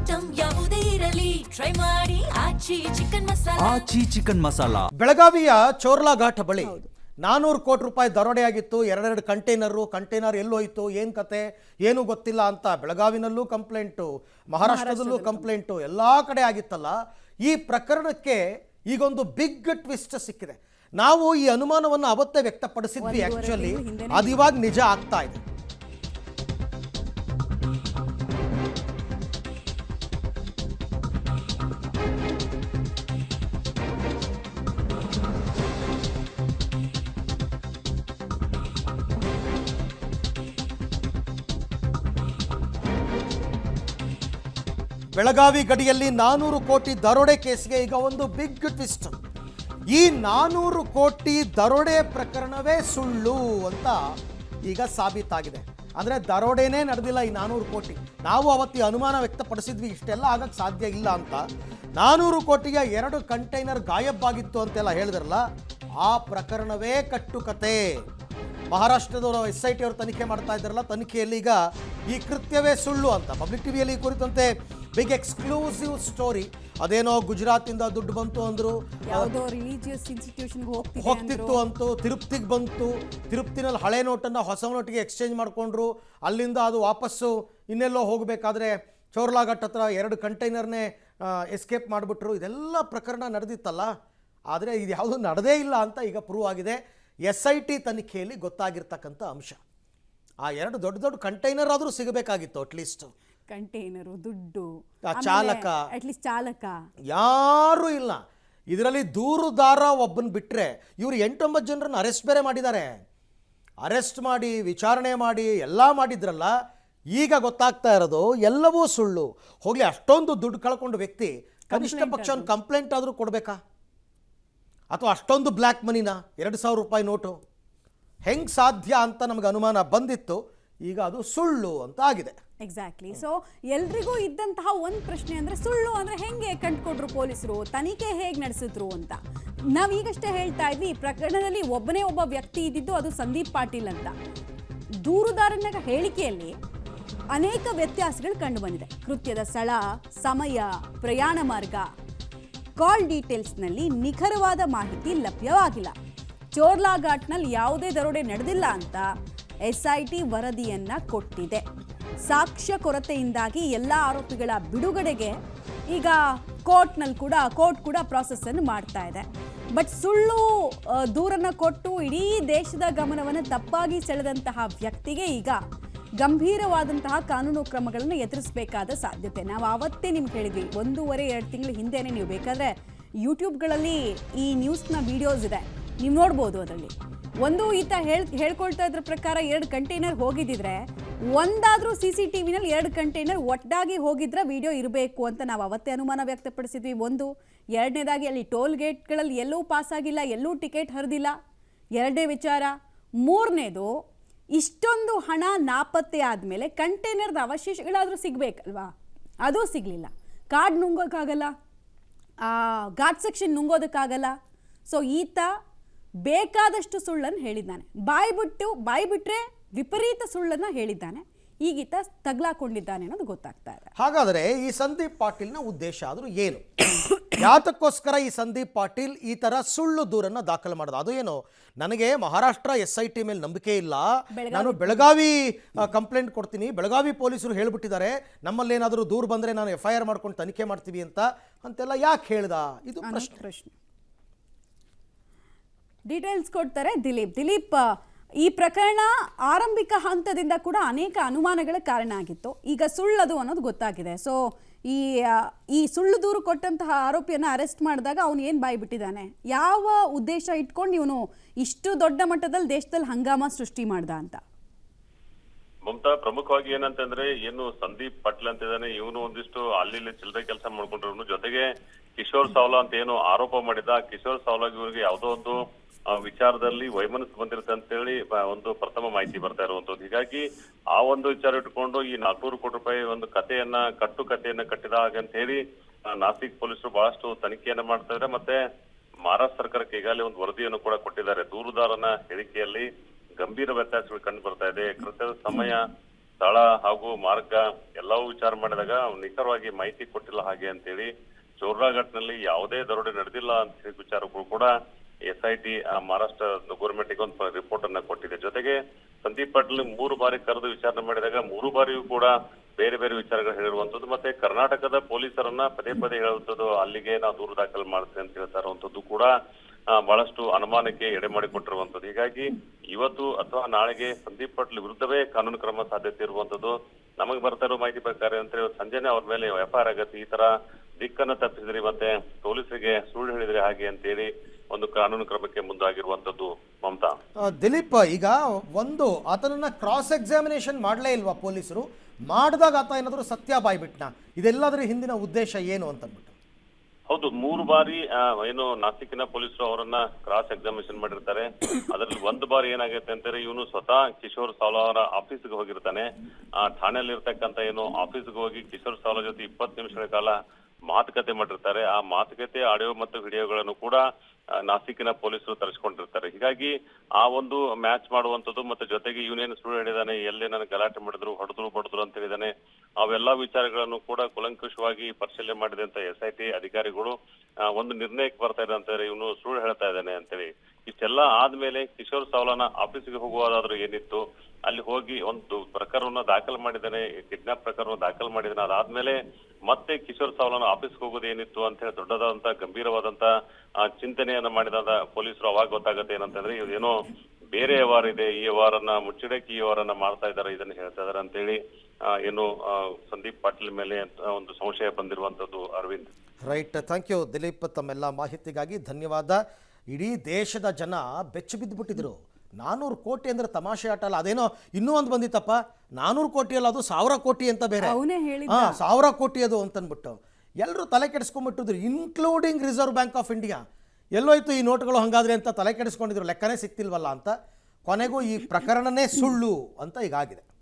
Item ಯಾವುದೇ ಇರಲಿ try ಮಾಡಿ ಆಚಿ ಚಿಕನ್ ಮಸಾಲಾ. ಬೆಳಗಾವಿಯ ಚೋರ್ಲಾ ಘಾಟ್ ಬಳಿ 400 ಕೋಟಿ ರೂಪಾಯಿ ದರೋಡೆಯಾಗಿತ್ತು. ಎರಡೆರಡು ಕಂಟೈನರ್ ಎಲ್ಲೋಯ್ತು, ಏನು ಕತೆ ಏನು ಗೊತ್ತಿಲ್ಲ ಅಂತ ಬೆಳಗಾವಿನಲ್ಲೂ ಕಂಪ್ಲೇಂಟು, ಮಹಾರಾಷ್ಟ್ರದಲ್ಲೂ ಕಂಪ್ಲೇಂಟು, ಎಲ್ಲ ಕಡೆ ಆಗಿತ್ತಲ್ಲ. ಈ ಪ್ರಕರಣಕ್ಕೆ ಈಗೊಂದು ಬಿಗ್ ಟ್ವಿಸ್ಟ್ ಸಿಕ್ಕಿದೆ. ನಾವು ಈ ಅನುಮಾನವನ್ನು ಅವತ್ತೇ ವ್ಯಕ್ತಪಡಿಸಿದ್ವಿ. ಆಕ್ಚುಲಿ ಅದು ಇವಾಗ ನಿಜ ಆಗ್ತಾ ಇದೆ. ಬೆಳಗಾವಿ ಗಡಿಯಲ್ಲಿ 400 ಕೋಟಿ ದರೋಡೆ ಕೇಸ್ಗೆ ಈಗ ಒಂದು ಬಿಗ್ ಟ್ವಿಸ್ಟ್. ಈ 400 ಕೋಟಿ ದರೋಡೆ ಪ್ರಕರಣವೇ ಸುಳ್ಳು ಅಂತ ಈಗ ಸಾಬೀತಾಗಿದೆ. ಅಂದರೆ ದರೋಡೆನೇ ನಡೆದಿಲ್ಲ ಈ 400 ಕೋಟಿ. ನಾವು ಅವತ್ತಿ ಅನುಮಾನ ವ್ಯಕ್ತಪಡಿಸಿದ್ವಿ ಇಷ್ಟೆಲ್ಲ ಆಗಕ್ಕೆ ಸಾಧ್ಯ ಇಲ್ಲ ಅಂತ. 400 ಕೋಟಿಯ 2 ಕಂಟೈನರ್ ಗಾಯಬಾಗಿತ್ತು ಅಂತೆಲ್ಲ ಹೇಳಿದ್ರಲ್ಲ, ಆ ಪ್ರಕರಣವೇ ಕಟ್ಟುಕತೆ. ಮಹಾರಾಷ್ಟ್ರದವರು SIT ಅವರು ತನಿಖೆ ಮಾಡ್ತಾ ಇದ್ದಾರಲ್ಲ, ತನಿಖೆಯಲ್ಲಿ ಈಗ ಈ ಕೃತ್ಯವೇ ಸುಳ್ಳು ಅಂತ ಪಬ್ಲಿಕ್ ಟಿವಿಯಲ್ಲಿ ಕುರಿತಂತೆ ಬಿಗ್ ಎಕ್ಸ್ಕ್ಲೂಸಿವ್ ಸ್ಟೋರಿ. ಅದೇನೋ ಗುಜರಾತಿಂದ ದುಡ್ಡು ಬಂತು ಅಂದ್ರು, ಯಾವುದೋ ರಿಲಿಜಿಯಸ್ ಇನ್ಸ್ಟಿಟ್ಯೂಷನ್ಗೆ ಹೋಗ್ತಿತ್ತು ಅಂತು, ತಿರುಪ್ತಿಗೆ ಬಂತು, ತಿರುಪ್ತಿನಲ್ಲಿ ಹಳೆ ನೋಟನ್ನು ಹೊಸ ನೋಟಿಗೆ ಎಕ್ಸ್ಚೇಂಜ್ ಮಾಡಿಕೊಂಡ್ರು. ಅಲ್ಲಿಂದ ಅದು ವಾಪಸ್ಸು ಇನ್ನೆಲ್ಲೋ ಹೋಗಬೇಕಾದ್ರೆ ಚೋರ್ಲಾಘಾಟ್ ಹತ್ರ 2 ಕಂಟೈನರ್ನೇ ಎಸ್ಕೇಪ್ ಮಾಡಿಬಿಟ್ರು. ಇದೆಲ್ಲ ಪ್ರಕರಣ ನಡೆದಿತ್ತಲ್ಲ. ಆದರೆ ಇದು ಯಾವುದೂ ನಡೆದೇ ಇಲ್ಲ ಅಂತ ಈಗ ಪ್ರೂವ್ ಆಗಿದೆ. SIT ತನಿಖೆಯಲ್ಲಿ ಗೊತ್ತಾಗಿರ್ತಕ್ಕಂಥ ಅಂಶ. ಆ 2 ದೊಡ್ಡ ಕಂಟೈನರ್ ಆದರೂ ಸಿಗಬೇಕಾಗಿತ್ತು. ಅಟ್ಲೀಸ್ಟ್ ಕಂಟೈನರು, ದುಡ್ಡು, ಚಾಲಕ, ಅಟ್ಲೀಸ್ಟ್ ಚಾಲಕ ಯಾರೂ ಇಲ್ಲ. ಇದರಲ್ಲಿ ದೂರುದಾರ ಒಬ್ಬನ ಬಿಟ್ಟರೆ ಇವರು 8-9 ಜನರನ್ನು ಅರೆಸ್ಟ್ ಬೇರೆ ಮಾಡಿದ್ದಾರೆ. ಅರೆಸ್ಟ್ ಮಾಡಿ ವಿಚಾರಣೆ ಮಾಡಿ ಎಲ್ಲ ಮಾಡಿದ್ರಲ್ಲ. ಈಗ ಗೊತ್ತಾಗ್ತಾ ಇರೋದು ಎಲ್ಲವೂ ಸುಳ್ಳು. ಹೋಗಲಿ, ಅಷ್ಟೊಂದು ದುಡ್ಡು ಕಳ್ಕೊಂಡು ವ್ಯಕ್ತಿ ಕನಿಷ್ಠ ಪಕ್ಷ ಒಂದು ಕಂಪ್ಲೇಂಟ್ ಆದರೂ ಕೊಡಬೇಕಾ? ಅಥವಾ ಅಷ್ಟೊಂದು ಬ್ಲ್ಯಾಕ್ ಮನಿನ 2,000 ರೂಪಾಯಿ ನೋಟು ಹೆಂಗೆ ಸಾಧ್ಯ ಅಂತ ನಮಗೆ ಅನುಮಾನ ಬಂದಿತ್ತು. ಈಗ ಅದು ಸುಳ್ಳು ಅಂತ ಆಗಿದೆ. ಎಕ್ಸಾಕ್ಟ್ಲಿ. ಸೊ ಎಲ್ರಿಗೂ ಇದ್ದಂತಹ ಒಂದು ಪ್ರಶ್ನೆ ಅಂದರೆ, ಸುಳ್ಳು ಅಂದರೆ ಹೆಂಗೆ ಕಂಡುಕೊಟ್ರು ಪೊಲೀಸರು, ತನಿಖೆ ಹೇಗೆ ನಡೆಸಿದ್ರು ಅಂತ. ನಾವೀಗಷ್ಟೇ ಹೇಳ್ತಾ ಇದ್ವಿ, ಈ ಪ್ರಕರಣದಲ್ಲಿ ಒಬ್ಬನೇ ಒಬ್ಬ ವ್ಯಕ್ತಿ ಇದ್ದಿದ್ದು, ಅದು ಸಂದೀಪ್ ಪಾಟೀಲ್ ಅಂತ. ದೂರುದಾರನ ಹೇಳಿಕೆಯಲ್ಲಿ ಅನೇಕ ವ್ಯತ್ಯಾಸಗಳು ಕಂಡು ಬಂದಿದೆ. ಕೃತ್ಯದ ಸ್ಥಳ, ಸಮಯ, ಪ್ರಯಾಣ ಮಾರ್ಗ, ಕಾಲ್ ಡೀಟೇಲ್ಸ್ನಲ್ಲಿ ನಿಖರವಾದ ಮಾಹಿತಿ ಲಭ್ಯವಾಗಿಲ್ಲ. ಚೋರ್ಲಾ ಘಾಟ್ನಲ್ಲಿ ಯಾವುದೇ ದರೋಡೆ ನಡೆದಿಲ್ಲ ಅಂತ SIT ವರದಿಯನ್ನ ಕೊಟ್ಟಿದೆ. ಸಾಕ್ಷ್ಯ ಕೊರತೆಯಿಂದಾಗಿ ಎಲ್ಲ ಆರೋಪಿಗಳ ಬಿಡುಗಡೆಗೆ ಈಗ ಕೋರ್ಟ್ ಕೂಡ ಪ್ರಾಸೆಸ್ ಅನ್ನು ಮಾಡ್ತಾ ಇದೆ. ಬಟ್ ಸುಳ್ಳು ದೂರನ್ನ ಕೊಟ್ಟು ಇಡೀ ದೇಶದ ಗಮನವನ್ನು ತಪ್ಪಾಗಿ ಸೆಳೆದಂತಹ ವ್ಯಕ್ತಿಗೆ ಈಗ ಗಂಭೀರವಾದಂತಹ ಕಾನೂನು ಕ್ರಮಗಳನ್ನು ಎದುರಿಸಬೇಕಾದ ಸಾಧ್ಯತೆ. ನಾವು ಆವತ್ತೇ ನಿಮ್ಗೆ ಹೇಳಿದ್ವಿ, 1.5-2 ತಿಂಗಳ ಹಿಂದೆನೇ ನೀವು ಬೇಕಾದರೆ ಯೂಟ್ಯೂಬ್ಗಳಲ್ಲಿ ಈ ನ್ಯೂಸ್ನ ವಿಡಿಯೋಸ್ ಇದೆ, ನೀವು ನೋಡ್ಬೋದು. ಅದರಲ್ಲಿ ಒಂದು ಈತ ಹೇಳ್ಕೊಳ್ತಾ ಇದ್ರ ಪ್ರಕಾರ 2 ಕಂಟೈನರ್ ಹೋಗಿದ್ದಿದ್ರೆ ಒಂದಾದರೂ CCTVನಲ್ಲಿ 2 ಕಂಟೈನರ್ ಒಟ್ಟಾಗಿ ಹೋಗಿದ್ರೆ ವಿಡಿಯೋ ಇರಬೇಕು ಅಂತ ನಾವು ಅವತ್ತೇ ಅನುಮಾನ ವ್ಯಕ್ತಪಡಿಸಿದ್ವಿ. ಒಂದು. ಎರಡನೇದಾಗಿ ಅಲ್ಲಿ ಟೋಲ್ ಗೇಟ್ಗಳಲ್ಲಿ ಎಲ್ಲೂ ಪಾಸ್ ಆಗಿಲ್ಲ, ಎಲ್ಲೂ ಟಿಕೆಟ್ ಹರಿದಿಲ್ಲ, 2ನೇ ವಿಚಾರ. ಮೂರನೇದು, ಇಷ್ಟೊಂದು ಹಣ ನಾಪತ್ತೆ ಆದಮೇಲೆ ಕಂಟೈನರ್ದ ಅವಶೇಷಗಳಾದರೂ ಸಿಗಬೇಕಲ್ವಾ, ಅದೂ ಸಿಗಲಿಲ್ಲ. ಕಾರ್ಡ್ ನುಂಗೋಕ್ಕಾಗಲ್ಲ, ಘಾಟ್ ಸೆಕ್ಷನ್ ನುಂಗೋದಕ್ಕಾಗಲ್ಲ. ಸೊ ಈತ ಬೇಕಾದಷ್ಟು ಸುಳ್ಳನ್ನು ಹೇಳಿದ್ದಾನೆ. ಬಾಯಿ ಬಿಟ್ಟರೆ ವಿಪರೀತ ಸುಳ್ಳನ್ನು ಹೇಳಿದ್ದಾನೆ. ಈಗೀತ ತಗ್ಲಾಕೊಂಡಿದ್ದಾನೆ ಅನ್ನೋದು ಗೊತ್ತಾಗ್ತಾ ಇದೆ. ಹಾಗಾದರೆ ಈ ಸಂದೀಪ್ ಪಾಟೀಲ್ನ ಉದ್ದೇಶ ಆದರೂ ಏನು? ಯಾತಕ್ಕೋಸ್ಕರ ಈ ಸಂದೀಪ್ ಪಾಟೀಲ್ ಈ ಥರ ಸುಳ್ಳು ದೂರನ್ನು ದಾಖಲು ಮಾಡೋದು? ಅದು ಏನು, ನನಗೆ ಮಹಾರಾಷ್ಟ್ರ SIT ಮೇಲೆ ನಂಬಿಕೆ ಇಲ್ಲ, ನಾನು ಬೆಳಗಾವಿ ಕಂಪ್ಲೇಂಟ್ ಕೊಡ್ತೀನಿ, ಬೆಳಗಾವಿ ಪೊಲೀಸರು ಹೇಳ್ಬಿಟ್ಟಿದ್ದಾರೆ, ನಮ್ಮಲ್ಲೇನಾದರೂ ದೂರು ಬಂದರೆ ನಾನು FIR ಮಾಡ್ಕೊಂಡು ತನಿಖೆ ಮಾಡ್ತೀವಿ ಅಂತೆಲ್ಲ ಯಾಕೆ ಹೇಳ್ದ? ಇದು ಪ್ರಶ್ನೆ. ಡೀಟೇಲ್ಸ್ ಕೊಡ್ತಾರೆ ದಿಲೀಪ್. ಈ ಪ್ರಕರಣ ಆರಂಭಿಕ ಹಂತದಿಂದ ಕೂಡ ಅನೇಕ ಅನುಮಾನಗಳ ಕಾರಣ ಆಗಿತ್ತು. ಈಗ ಸುಳ್ಳದು ಅನ್ನೋದು ಗೊತ್ತಾಗಿದೆ. ಸೊ ಈ ಸುಳ್ಳು ದೂರು ಕೊಟ್ಟಂತಹ ಆರೋಪಿಯನ್ನು ಅರೆಸ್ಟ್ ಮಾಡಿದಾಗ ಅವನು ಏನು ಬಾಯಿ ಬಿಟ್ಟಿದ್ದಾನೆ, ಯಾವ ಉದ್ದೇಶ ಇಟ್ಕೊಂಡು ಇವನು ಇಷ್ಟು ದೊಡ್ಡ ಮಟ್ಟದಲ್ಲಿ ದೇಶದಲ್ಲಿ ಹಂಗಾಮ ಸೃಷ್ಟಿ ಮಾಡ್ದ ಅಂತ? ಮಮತಾ, ಪ್ರಮುಖವಾಗಿ ಏನಂತಂದ್ರೆ, ಏನು ಸಂದೀಪ್ ಪಾಟೀಲ್ ಅಂತ ಇದ್ದಾನೆ, ಇವನು ಒಂದಿಷ್ಟು ಅಲ್ಲಿ ಚಿಲ್ಲರೆ ಕೆಲಸ ಮಾಡ್ಕೊಂಡಿರೋನು. ಜೊತೆಗೆ ಕಿಶೋರ್ ಸಾವ್ಲಾ ಅಂತ ಏನು ಆರೋಪ ಮಾಡಿದ, ಕಿಶೋರ್ ಸಾವ್ಲಾಗ್ ಇವರಿಗೆ ಯಾವುದೋ ಒಂದು ವಿಚಾರದಲ್ಲಿ ವೈಮನಸ್ಸು ಬಂದಿರುತ್ತೆ ಅಂತ ಹೇಳಿ ಒಂದು ಪ್ರಥಮ ಮಾಹಿತಿ ಬರ್ತಾ ಇರುವಂತದ್ದು. ಹೀಗಾಗಿ ಆ ಒಂದು ವಿಚಾರ ಇಟ್ಕೊಂಡು ಈ 400 ಕೋಟಿ ರೂಪಾಯಿ ಒಂದು ಕಥೆಯನ್ನ ಕಟ್ಟಿದ ಹಾಗಂತ ಹೇಳಿ ನಾಸಿಕ್ ಪೊಲೀಸರು ಬಹಳಷ್ಟು ತನಿಖೆಯನ್ನ ಮಾಡ್ತಾ ಇದ್ದಾರೆ. ಮತ್ತೆ ಮಹಾರಾಷ್ಟ್ರ ಸರ್ಕಾರಕ್ಕೆ ಈಗಾಗಲೇ ಒಂದು ವರದಿಯನ್ನು ಕೂಡ ಕೊಟ್ಟಿದ್ದಾರೆ. ದೂರುದಾರನ ಹೇಳಿಕೆಯಲ್ಲಿ ಗಂಭೀರ ವ್ಯತ್ಯಾಸಗಳು ಕಂಡು ಬರ್ತಾ ಇದೆ. ಕೃತ್ಯದ ಸಮಯ ಸ್ಥಳ ಹಾಗೂ ಮಾರ್ಗ ಎಲ್ಲವೂ ವಿಚಾರ ಮಾಡಿದಾಗ ನಿಖರವಾಗಿ ಮಾಹಿತಿ ಕೊಟ್ಟಿಲ್ಲ ಹಾಗೆ ಅಂತೇಳಿ ಚೋರ್ರಾಘಾಟ್ನಲ್ಲಿ ಯಾವುದೇ ದರೋಡೆ ನಡೆದಿಲ್ಲ ಅಂತ ಹೇಳಿ ವಿಚಾರಗಳು ಕೂಡ SIT ಮಹಾರಾಷ್ಟ್ರ ಗೌರ್ಮೆಂಟ್ಗೆ ಒಂದು ರಿಪೋರ್ಟ್ ಅನ್ನ ಕೊಟ್ಟಿದೆ. ಜೊತೆಗೆ ಸಂದೀಪ್ ಪಾಟೀಲ್ 3 ಬಾರಿ ಕರೆದು ವಿಚಾರಣೆ ಮಾಡಿದಾಗ 3 ಬಾರಿಯೂ ಕೂಡ ಬೇರೆ ಬೇರೆ ವಿಚಾರಗಳು ಹೇಳಿರುವಂತದ್ದು, ಮತ್ತೆ ಕರ್ನಾಟಕದ ಪೊಲೀಸರನ್ನ ಪದೇ ಪದೇ ಹೇಳುವಂಥದ್ದು ಅಲ್ಲಿಗೆ ನಾವು ದೂರು ದಾಖಲು ಮಾಡ್ತೇವೆ ಅಂತ ಹೇಳ್ತಾ ಇರುವಂತದ್ದು ಕೂಡ ಬಹಳಷ್ಟು ಅನುಮಾನಕ್ಕೆ ಎಡೆ ಮಾಡಿಕೊಟ್ಟಿರುವಂತದ್ದು. ಹೀಗಾಗಿ ಇವತ್ತು ಅಥವಾ ನಾಳೆಗೆ ಸಂದೀಪ್ ಪಾಟೀಲ್ ವಿರುದ್ಧವೇ ಕಾನೂನು ಕ್ರಮ ಸಾಧ್ಯತೆ ಇರುವಂತದ್ದು. ನಮಗೆ ಬರ್ತಾ ಇರೋ ಮಾಹಿತಿ ಪ್ರಕಾರ ಅಂತ ಸಂಜೆನೆ ಅವ್ರ ಮೇಲೆ FIR ಆಗತ್ತೆ, ಈ ತರ ದಿಕ್ಕನ್ನ ತಪ್ಪಿಸಿದ್ರಿ ಮತ್ತೆ ಪೊಲೀಸರಿಗೆ ಸುಳ್ಳು ಹೇಳಿದ್ರಿ ಹಾಗೆ ಅಂತೇಳಿ ಒಂದು ಕಾನೂನು ಕ್ರಮಕ್ಕೆ ಮುಂದಾಗಿರುವಂತದ್ದು. ಮಮತಾ, ದಿಲೀಪ್, ಈಗ ಒಂದು ಆತನನ್ನ ಕ್ರಾಸ್ ಎಕ್ಸಾಮಿನೇಷನ್ ಮಾಡಲೇ ಇಲ್ವಾ ಪೊಲೀಸರು? ಮಾಡಿದಾಗ ಆತ ಏನಾದರೂ ಸತ್ಯ ಬಾಯ್ಬಿಟ್ನ? ಇದೆಲ್ಲದರ ಹಿಂದಿನ ಉದ್ದೇಶ ಏನು ಅಂತಂದ್ಬಿಟ್ಟು? ಹೌದು, 3 ಬಾರಿ ಏನು ನಾಸಿಕಿನ ಪೊಲೀಸರು ಅವರನ್ನ ಕ್ರಾಸ್ ಎಕ್ಸಾಮಿನೇಷನ್ ಮಾಡಿರ್ತಾರೆ. ಅದರಲ್ಲಿ 1 ಬಾರಿ ಏನಾಗುತ್ತೆ ಅಂತಾರೆ, ಇವನು ಸ್ವತಃ ಕಿಶೋರ್ ಸಾವ್ಲಾ ಅವರ ಆಫೀಸ್ಗೆ ಹೋಗಿರ್ತಾನೆ. ಠಾಣೆಯಲ್ಲಿ ಇರ್ತಕ್ಕಂಥ ಏನು ಆಫೀಸ್ಗೆ ಹೋಗಿ ಕಿಶೋರ್ ಸಾವ್ಲಾ ಜೊತೆ 20 ನಿಮಿಷಗಳ ಕಾಲ ಮಾತುಕತೆ ಮಾಡಿರ್ತಾರೆ. ಆ ಮಾತುಕತೆ ಆಡಿಯೋ ಮತ್ತು ವಿಡಿಯೋಗಳನ್ನು ಕೂಡ ನಾಸಿಕಿನ ಪೊಲೀಸರು ತರಿಸ್ಕೊಂಡಿರ್ತಾರೆ. ಹೀಗಾಗಿ ಆ ಒಂದು ಮ್ಯಾಚ್ ಮಾಡುವಂಥದ್ದು ಮತ್ತೆ ಜೊತೆಗೆ ಇವನೇನು ಸುಳ್ಳು ಹೇಳಿದಾನೆ, ಎಲ್ಲೇ ನನಗೆ ಗಲಾಟೆ ಮಾಡಿದ್ರು, ಹೊಡೆದ್ರು ಬಡದ್ರು ಅಂತ ಹೇಳಿದಾನೆ, ಅವೆಲ್ಲಾ ವಿಚಾರಗಳನ್ನು ಕೂಡ ಕೂಲಂಕುಷವಾಗಿ ಪರಿಶೀಲನೆ ಮಾಡಿದಂತ SIT ಅಧಿಕಾರಿಗಳು ಒಂದು ನಿರ್ಣಯಕ್ಕೆ ಬರ್ತಾ ಇದೆ ಅಂತಾರೆ, ಇವನು ಸುಳ್ಳು ಹೇಳ್ತಾ ಇದ್ದಾನೆ ಅಂತೇಳಿ. ಇಷ್ಟೆಲ್ಲ ಆದ್ಮೇಲೆ ಕಿಶೋರ್ ಸಾವ್ಲಾನ ಆಫೀಸ್ಗೆ ಹೋಗುವುದಾದ್ರೂ ಏನಿತ್ತು, ಅಲ್ಲಿ ಹೋಗಿ ಒಂದು ಪ್ರಕರಣವನ್ನ ದಾಖಲು ಮಾಡಿದ್ದಾನೆ, ಕಿಡ್ನಾಪ್ ಪ್ರಕರಣ ದಾಖಲು ಮಾಡಿದ್ದಾನೆ. ಅದಾದ್ಮೇಲೆ ಮತ್ತೆ ಕಿಶೋರ್ ಸಾವ್ಲಾನ ಆಫೀಸ್ಗೆ ಹೋಗೋದು ಏನಿತ್ತು ಅಂತ ಹೇಳಿ ದೊಡ್ಡದಾದಂತ ಗಂಭೀರವಾದಂತ ಚಿಂತನೆಯನ್ನ ಮಾಡಿದ ಪೊಲೀಸರು ಅವಾಗ ಗೊತ್ತಾಗತ್ತೆ ಏನಂತಂದ್ರೆ ಇದೇನೋ ಬೇರೆ ವ್ಯವಹಾರ ಇದೆ, ಈ ವ್ಯವಹಾರನ್ನ ಮುಚ್ಚಿಡಕ್ಕೆ ಈ ವ್ಯವಹಾರನ್ನ ಮಾಡ್ತಾ ಇದ್ದಾರೆ, ಇದನ್ನ ಹೇಳ್ತಾ ಇದಾರೆ ಅಂತೇಳಿ ಏನು ಸಂದೀಪ್ ಪಾಟೀಲ್ ಮೇಲೆ ಒಂದು ಸಂಶಯ ಬಂದಿರುವಂತದ್ದು. Arvind, right, thank you Dileep, ತಮ್ಮೆಲ್ಲ ಮಾಹಿತಿಗಾಗಿ ಧನ್ಯವಾದ. ಇಡೀ ದೇಶದ ಜನ ಬೆಚ್ಚಿ ಬಿದ್ದುಬಿಟ್ಟಿದ್ರು. 400 ಕೋಟಿ ಅಂದರೆ ತಮಾಷೆ ಆಟ ಅಲ್ಲ. ಅದೇನೋ ಇನ್ನೂ ಒಂದು ಬಂದಿತ್ತಪ್ಪ, 400 ಕೋಟಿ ಅಲ್ಲ, ಅದು 1000 ಕೋಟಿ ಅಂತ ಬೇರೆ. ಅವನೇ ಹೇಳಿದ 1000 ಕೋಟಿ ಅದು ಅಂತನ್ಬಿಟ್ಟು ಎಲ್ಲರೂ ತಲೆ ಕೆಡಿಸ್ಕೊಂಡ್ಬಿಟ್ಟಿದ್ರು, including reserve bank of India. ಎಲ್ಲೋಯ್ತು ಈ ನೋಟ್ಗಳು ಹಂಗಾದ್ರೆ ಅಂತ ತಲೆ ಕೆಡಿಸ್ಕೊಂಡಿದ್ರು, ಲೆಕ್ಕನೇ ಸಿಕ್ತಿಲ್ವಲ್ಲ ಅಂತ. ಕೊನೆಗೂ ಈ ಪ್ರಕರಣನೇ ಸುಳ್ಳು ಅಂತ ಈಗಾಗಿದೆ.